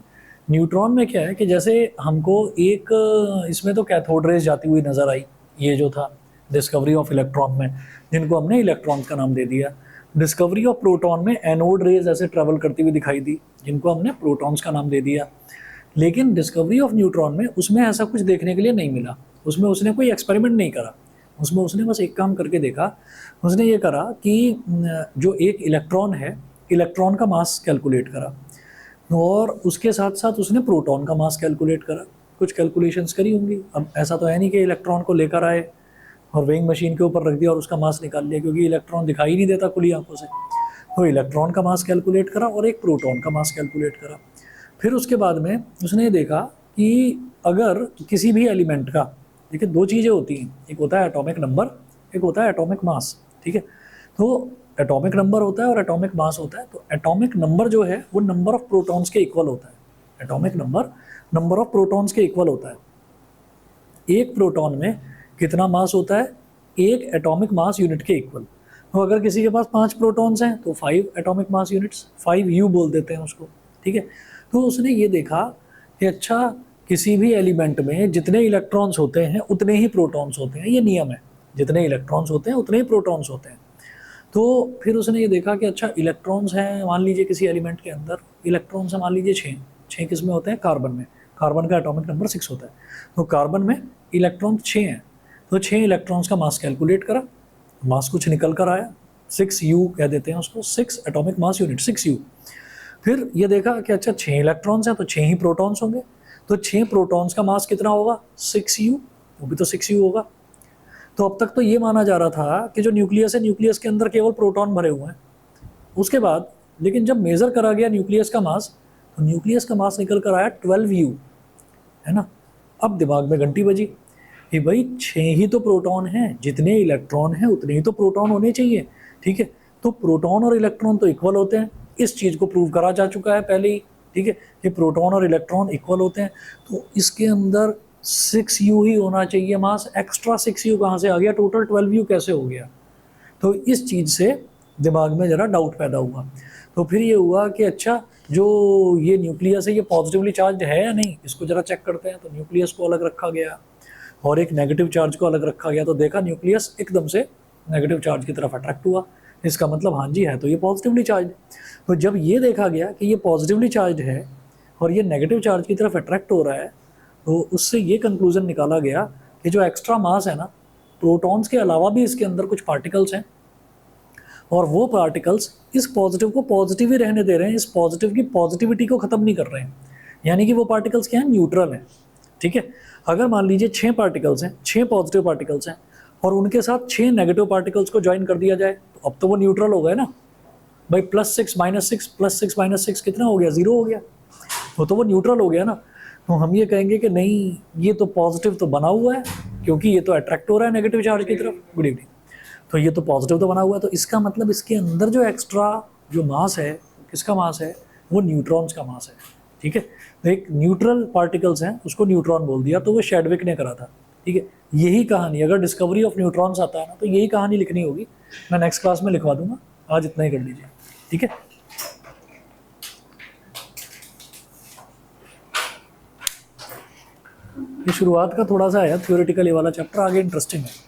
न्यूट्रॉन में क्या है कि जैसे हमको एक इसमें तो कैथोड रेज जाती हुई नजर आई, ये जो था डिस्कवरी ऑफ इलेक्ट्रॉन में, जिनको हमने इलेक्ट्रॉन्स का नाम दे दिया। डिस्कवरी ऑफ प्रोटॉन में एनोड रेज ऐसे ट्रेवल करती हुई दिखाई दी, जिनको हमने प्रोटॉन्स का नाम दे दिया। लेकिन डिस्कवरी ऑफ न्यूट्रॉन में उसमें ऐसा कुछ देखने के लिए नहीं मिला, उसमें उसने कोई एक्सपेरिमेंट नहीं करा, उसमें उसने बस एक काम करके देखा। उसने ये करा कि जो एक इलेक्ट्रॉन है, इलेक्ट्रॉन का मास कैलकुलेट करा, और उसके साथ साथ उसने प्रोटॉन का मास कैलकुलेट करा। कुछ कैलकुलेशंस करी होंगी। अब ऐसा तो है नहीं कि इलेक्ट्रॉन को लेकर आए और वेइंग मशीन के ऊपर रख दिया और उसका मास निकाल लिया, क्योंकि इलेक्ट्रॉन दिखाई नहीं देता खुली आंखों से। तो इलेक्ट्रॉन का मास कैलकुलेट करा और एक प्रोटॉन का मास कैलकुलेट करा। फिर उसके बाद में उसने ये देखा कि अगर किसी भी एलिमेंट का, देखिए दो चीज़ें होती हैं, एक होता है एटॉमिक नंबर, एक होता है एटॉमिक मास। ठीक है, तो एटॉमिक नंबर होता है और एटॉमिक मास होता है। तो एटॉमिक नंबर जो है वो नंबर ऑफ प्रोटॉन्स के इक्वल होता है। Atomic number number of protons के इक्वल होता है। एक प्रोटॉन में कितना मास होता है, एक एटॉमिक मास यूनिट के इक्वल। तो अगर किसी के पास 5 प्रोटॉन्स हैं तो 5 एटॉमिक मास यूनिट्स, 5U बोल देते हैं उसको। ठीक है, तो उसने ये देखा कि अच्छा किसी भी एलिमेंट में जितने इलेक्ट्रॉन्स होते हैं उतने ही प्रोटॉन्स होते हैं, ये नियम है, जितने इलेक्ट्रॉन्स होते हैं उतने ही प्रोटॉन्स होते हैं। तो फिर उसने ये देखा कि अच्छा इलेक्ट्रॉन्स हैं, मान लीजिए किसी एलिमेंट के अंदर इलेक्ट्रॉन्स हैं, मान लीजिए 6 किस में होते हैं, कार्बन में। कार्बन का एटॉमिक नंबर 6 होता है। तो कार्बन में इलेक्ट्रॉन 6 हैं, तो 6 इलेक्ट्रॉन्स का मास कैलकुलेट करा, मास कुछ निकल कर आया, 6U कह देते हैं उसको, 6 एटॉमिक मास यूनिट, 6U। फिर ये देखा कि अच्छा 6 इलेक्ट्रॉन्स हैं तो 6 ही प्रोटॉन्स होंगे, तो 6 प्रोटॉन्स का मास कितना होगा, 6U, वो भी तो 6U होगा। तो अब तक तो ये माना जा रहा था कि जो न्यूक्लियस है, न्यूक्लियस के अंदर केवल प्रोटॉन भरे हुए हैं। उसके बाद लेकिन जब मेज़र करा गया न्यूक्लियस का मास, तो न्यूक्लियस का मास निकल कर आया 12U, है ना। अब दिमाग में घंटी बजी कि भाई 6 ही तो प्रोटॉन हैं, जितने इलेक्ट्रॉन हैं उतने ही तो प्रोटॉन होने चाहिए। ठीक है, तो प्रोटॉन और इलेक्ट्रॉन तो इक्वल होते हैं, इस चीज़ को प्रूव करा जा चुका है पहले ही। ठीक है, कि प्रोटॉन और इलेक्ट्रॉन इक्वल होते हैं, तो इसके अंदर 6U ही होना चाहिए मास। एक्स्ट्रा 6U कहाँ से आ गया, टोटल 12U कैसे हो गया। तो इस चीज़ से दिमाग में ज़रा डाउट पैदा हुआ। तो फिर ये हुआ कि अच्छा जो ये न्यूक्लियस है ये पॉजिटिवली चार्ज है या नहीं, इसको ज़रा चेक करते हैं। तो न्यूक्लियस को अलग रखा गया, और एक नेगेटिव चार्ज को अलग रखा गया, तो देखा न्यूक्लियस एकदम से नेगेटिव चार्ज की तरफ अट्रैक्ट हुआ। इसका मतलब हाँ जी है तो ये पॉजिटिवली चार्ज। तो जब ये देखा गया कि ये पॉजिटिवली चार्ज है और ये नेगेटिव चार्ज की तरफ अट्रैक्ट हो रहा है, तो उससे ये कंक्लूजन निकाला गया कि जो एक्स्ट्रा मास है ना, प्रोटॉन्स के अलावा भी इसके अंदर कुछ पार्टिकल्स हैं, और वो पार्टिकल्स इस पॉजिटिव को पॉजिटिव ही रहने दे रहे हैं, इस पॉजिटिव की पॉजिटिविटी को ख़त्म नहीं कर रहे हैं। यानी कि वो पार्टिकल्स क्या हैं, न्यूट्रल हैं। ठीक है, अगर मान लीजिए 6 पार्टिकल्स हैं, 6 पॉजिटिव पार्टिकल्स हैं और उनके साथ 6 नेगेटिव पार्टिकल्स को ज्वाइन कर दिया जाए, तो अब तो वो न्यूट्रल हो गए ना भाई। +6 -6 +6 -6 कितना हो गया, 0 हो गया। तो वो न्यूट्रल हो गया ना। तो हम ये कहेंगे कि नहीं, ये तो पॉजिटिव तो बना हुआ है क्योंकि ये तो अट्रैक्ट हो रहा है नेगेटिव चार्ज की तरफ। Good evening. तो ये तो पॉजिटिव तो बना हुआ है, तो इसका मतलब इसके अंदर जो एक्स्ट्रा जो मास है, किसका मास है, वो न्यूट्रॉन्स का मास है। ठीक है, तो एक न्यूट्रल पार्टिकल्स हैं उसको न्यूट्रॉन बोल दिया, तो वो शेडविक ने करा था। ठीक है, यही कहानी अगर डिस्कवरी ऑफ न्यूट्रॉन्स आता है ना, तो यही कहानी लिखनी होगी। मैं नेक्स्ट क्लास में लिखवा दूंगा, आज इतना ही कर लीजिए। ठीक है, ये शुरुआत का थोड़ा सा है थ्योरेटिकल, ये वाला चैप्टर आगे इंटरेस्टिंग है।